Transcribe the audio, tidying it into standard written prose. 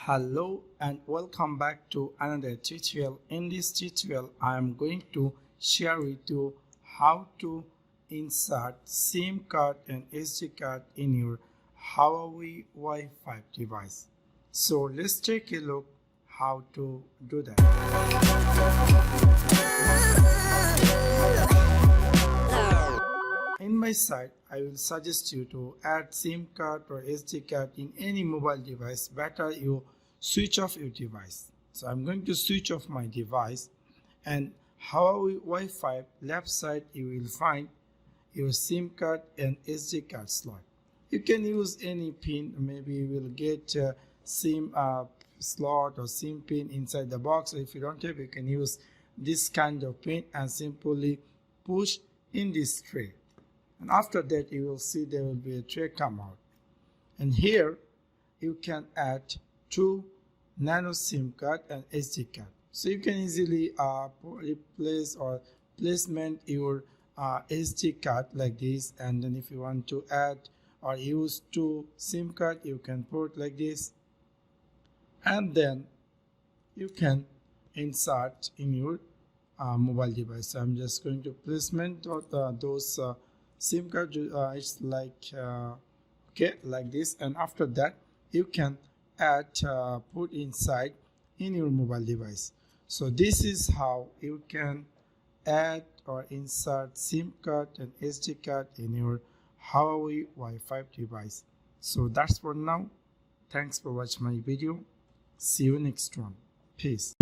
Hello and welcome back to another tutorial. In this tutorial I am going to share with you how to insert SIM card and SD card in your Huawei Y5 device. So let's take a look how to do that. In my site, I will suggest you to add SIM card or SD card in any mobile device. Better you switch off your device. So I'm going to switch off my device, and Huawei Y5 left side you will find your SIM card and SD card slot. You can use any pin. Maybe you will get a SIM slot or SIM pin inside the box. Or if you don't have, you can use this kind of pin and simply push in this tray. And after that you will see there will be a tray come out, and here you can add two nano SIM card and SD card. So you can easily replace or placement your SD card like this, and then if you want to add or use two SIM card you can put like this, and then you can insert in your mobile device. So I'm just going to placement of those SIM card. It's like okay, like this, and after that you can add put inside in your mobile device. So this is how you can add or insert SIM card and SD card in your Huawei Y5 device. So that's for now. Thanks for watching my video. See you next one. Peace.